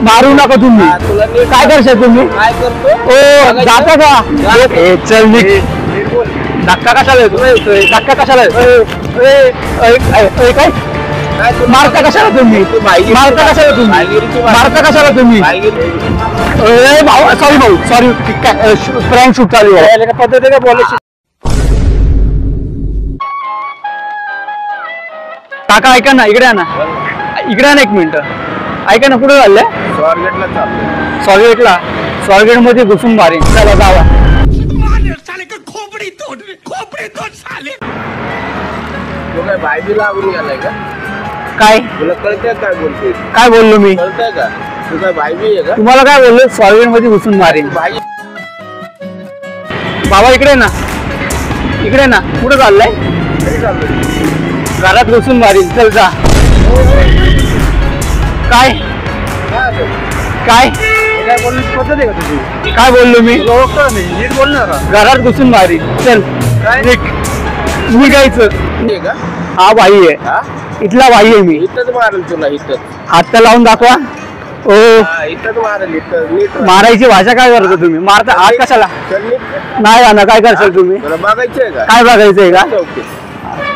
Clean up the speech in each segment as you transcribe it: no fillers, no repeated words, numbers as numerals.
मारू नका तुम्ही। काय करशाल तुम्ही? काय करतो? ओ जाता का? चल निघ। धक्का कशाला येतोय? धक्का कशाला येतोय? काय मारता कशाला तुम्ही? मारता कशाला तुम्ही? मारता कशाला तुम्ही? भाऊ सॉरी भाऊ सॉरी प्रँक शूट चालू आहे पद्धतीने बोलायची। काका ऐका ना, इकडे ना, इकडे ना एक मिनिट ऐका ना। कुठे चाललंय? स्वारगेटला। स्वारगेट मध्ये घुसून मारेन। चला जावा। भाई लागून गेलाय का? काय तुला कळतंय काय बोलतोय? काय बोललो मी? कळतंय का? तू काय भाई बी आहे का? तुम्हाला काय बोललो? स्वारगेट मध्ये घुसून मारेन। भाई बाबा इकडे ना, इकडे ना। कुठे चाललाय? घरात घुसून मारीन। चल जा। काय काय काय बोलण्याची पद्धत आहे का तुझी? काय बोललो मी? नीट बोल ना। घरात घुसून मारीन। चल निघायचं। ठीक आहे. हा भाई आहे, इथला भाई आहे मी। इथंच मारेल तुला, इथंच हात लावून दाखवा। ओ इथंच मारेल, इथं नीट मारायची भाषा काय करतो तुम्ही? मारता हात कशाला? नाही ना, काय करशाल तुम्ही? तुला बघायचंय का? काय बघायचंय का? चौकीत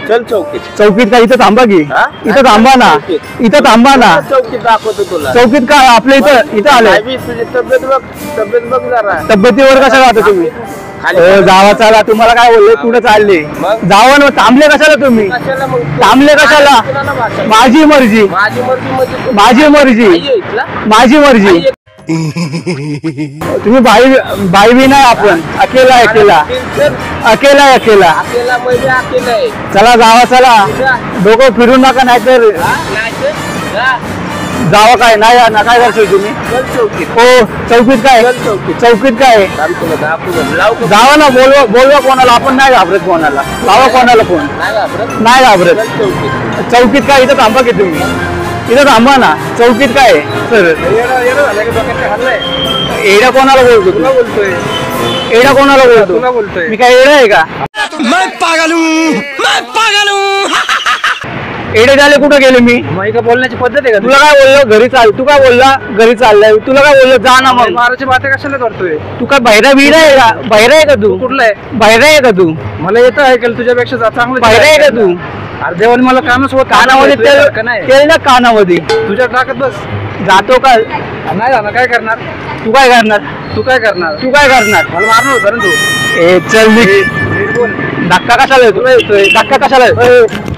चल, चौकीत। चौकीत का? इथं थांबा की, इथं थांबा ना, इथं थांबा ना। चौकीत दाखवतो तुला। चौकीत काय? आपल्या इथं इथं आलंय। तुझी तब्येत बघ, तब्येत बघ जरा। तब्येतीवर कशा राहता तुम्ही? जावा चला। तुम्हाला काय बोलले? कुठं चालले? जावा ना। थांबले कशाला तुम्ही? थांबले कशाला? माझी मर्जी, माझी मर्जी, माझी मर्जी। तुम्ही बाई बी नाही, आपण अकेला आहे, अकेला अकेला आहे, अकेला। चला जावा चला। डोकं फिरू नका, नाहीतर जावा। काय नाही ना, काय करशील तुम्ही? हो चौकीत काय? चौकीत काय? जावा ना। बोलवा बोलवा कोणाला, आपण नाही घाबरत कोणाला। लावा कोणाला फोन, नाही घाबरत। चौकीत काय? इथं थांबा की तुम्ही, इथं थांबा ना। चौकीत काय सर? एडा कोणाला बोलतो? तुला बोलतोय। एडा कोणाला बोलतो? तुला बोलतोय। मी काय एडा आहे का? मैं पागल हूं, मैं पागल हूं। एडे झाले कुठं गेले मी? का बोलण्याची पद्धत आहे का? तुला काय बोललो? घरी चाल। तू काय बोलला? घरी चाललाय। तुला काय बोललो? जा ना मग। मारायची बात कशाला करतोय? तू काय बहिरा बिरा आहे का? बहिरा आहे का तू? कुठला आहे? बहिरा आहे का तू? मला येतं ऐकायला तुझ्यापेक्षा चांगलं। बहिरा आहे का तू? अरे देवाने मला कानच होत, कानामध्ये तेल ना, कानामध्ये तुझ्या टाकत बस। जातो का? नाही जाणार, काय करणार? तू काय करणार? तू काय करणार? तू काय करणार? मला मारणार होतं ना तू। ए चल नीट बोल। धक्का कशाला येतो? येतोय धक्का कशाला येतो?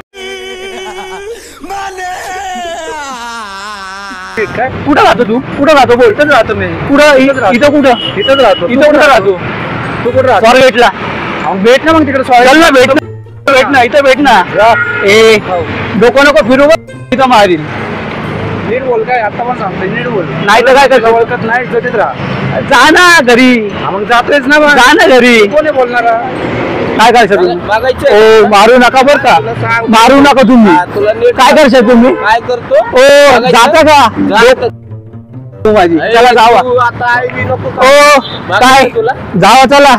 काय? कुठं राहतो तू? कुठं राहतो? बोल। इथंच राहतो मी। कुठं? इथं कुठं? इथंच राहतो। इथं कुठं राहतो? तू कुठं राहतो? स्वारगेटला। भेट ना मग तिकडे। चल ना, भेट ना, इथं भेट ना। ए डोकं नको फिरू, इथं मारील। नीट बोल। काय आता पण सांगतोय, नीट बोल। नाही तर काय करतो? ओळखत नाही, गतीत राहा। जा ना घरी। मग जातोयच ना, जा ना घरी। कोणी बोलणार? काय करशाल तुम्ही? ओ मारू नका बरं का, मारू नका तुम्ही। काय करशाल तुम्ही? काय करतो? ओ जाता का? माझी चला जावा। ओ काय? जावा चला।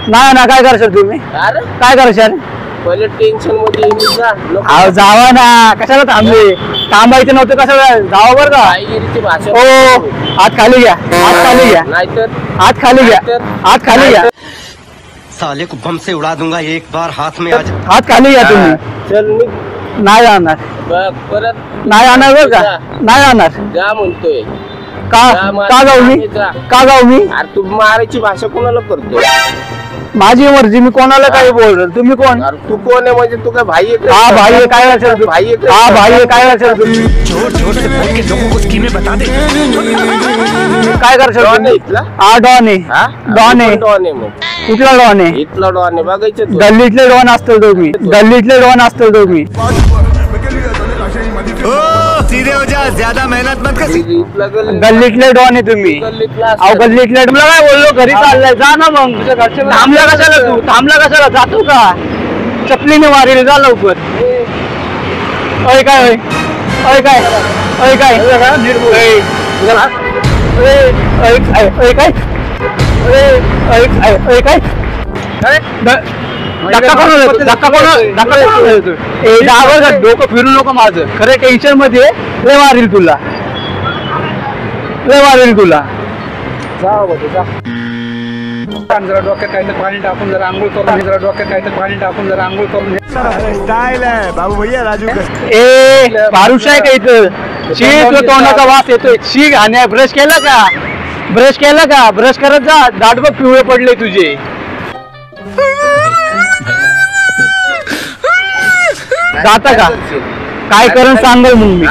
नाही ना, काय करशाल तुम्ही? काय करशाल? पहिले टेन्शन मध्ये जावा ना। कशाला थांबले? थांबायचं नव्हतं कशाला? जावा बरं का? ओ हात खाली घ्या, हात खाली घ्या, हात खाली घ्या, हात खाली घ्या। साले को बम से उड़ा दूंगा एक बार हाथ में आज। हात खाली घ्या तुम्ही। चल नाही जाणार, परत नाही जाणार बरं का? नाही जाणार। जा म्हणतोय। का जाऊ मी? का जाऊ मी? अरे तू मारायची भाषा कोणाला करतो? माझी मर्जी, मी कोणाला काही बोलतो? तुम्ही कोण? तू कोण आहे? म्हणजे तू काय भाई आहे? हा भाई आहे। काय असेल तू? भाई आहे? हा भाई आहे। काय असेल तुम्ही? जोर से बोल के लोगों को स्कीमें बता दे। काय करशाल तुम्ही? हा डॉन आहे, डॉन आहे। डॉन आहे मग? कुठला डॉन आहे? इथला डॉन आहे, बघायचं। गल्लीतले डॉन असतो तुम्ही, गल्लीतले डॉन असतो तुम्ही। सीधे हो जा, ज्यादा मेहनत मत कर। गल्लीतले डॉन आहे तुम्ही। अहो गल्लीतले तुला काय बोललो? घरी चाललाय, जा ना मग। थांबला कशाला तू? थांबला कशाला? जातो का? चपलीने मारेल, जा लवकर। अय काय? अय काय? अय काय? काय? धक्का कोणाला? धक्का कोणाला? डोकं फिरू नको माझं। खरं टेन्शन मध्ये लय मारील तुला। लय मारेल तुला. जरा डोक्यात काही पाणी टाकून जरा आंघोळ करून जरा डोक्यात काही पाणी टाकून जरा आंघोळ करून स्टाइल है बाबू भैया राजू का. ए मारुष आहे का इथं? शी तुला तोंडाचा वास येतोय. शी घाण्या. ब्रश केला का? ब्रश केला का? ब्रश करत जा. दात बघ पिवळे पडले तुझे. जाता का? काय करण सांगल मग मी.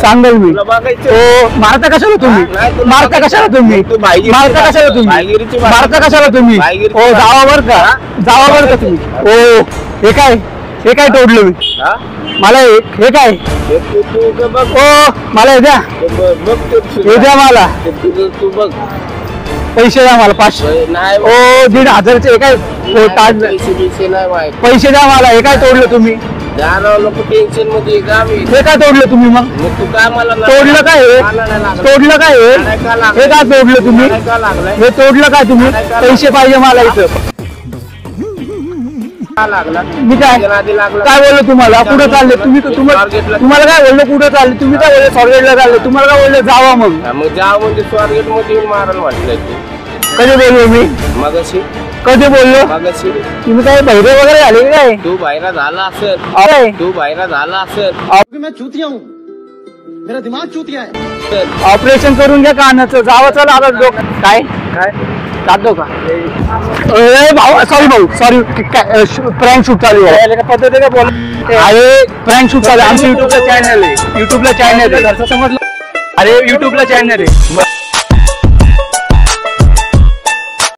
सांगल मी. तुला बघायचं ओ मारता कशाला तुम्ही? नाही, तुला मारता कशाला तुम्ही? तू भाईगिरी- मारता कशाला तुम्ही? भाईगिरीची भाषा- मारता कशाला तुम्ही? भाईगिरीची ओ भाषा- जावावर का? हा? जावावर का तुम्ही? ओ हे काय तोडलं मी? हा? मला हे काय? तू बघ ओ मला हे द्या. बघ हे द्या मला. तू बघ पैसे द्या मला 500. नाही ओ 1,500चे हे काय काढलं? पैसे नाही माहित पैसे द्या मला. हे काय तोडलं तुम्ही? जाणार लोक टेन्शन मध्ये का मी हे काय तोडलं तुम्ही मग? मग तू काय मला तोडलं काय हे? तोडलं काय हे? नाही का लागलं? हे काय तोडलं तुम्ही? नाही का लागलाय हे तोडलं काय तुम्ही? पैसे पाहिजे मला इथं. का लागला मी काय तुझ्या नादी लागला काय बोललो तुम्हाला? कुठं चालले तुम्ही? तुम्हाला काय बोललो? कुठं चालले तुम्ही? काय बोलले? स्वारगेटला चालले. तुम्हाला काय बोलले? जावा मग. हा, मग जाव म्हणजे स्वारगेट मध्ये येऊन मारायला वाटलंय तू कधी बोललो मी? मगाशी कधी बोललो? मगाशी तुम्ही काय बहिरे वगैरे झाले का काय? तू बाहेर झाला असेल अरे तू बाहेर झाला असेल मैं चूतिया हूँ मेरा दिमाग चूतिया है. ऑपरेशन करून घ्या कानाचं. जावं चला आता काय काय जातो का? भाऊ सॉरी प्रँक शूट चालू आहे. पद्धतीने बोल. अरे प्रँक शूट चालू आहे. आमचं युट्यूबला चॅनल आहे. युट्यूबला चॅनल आहे. समजलं? अरे युट्यूबला चॅनल आहे.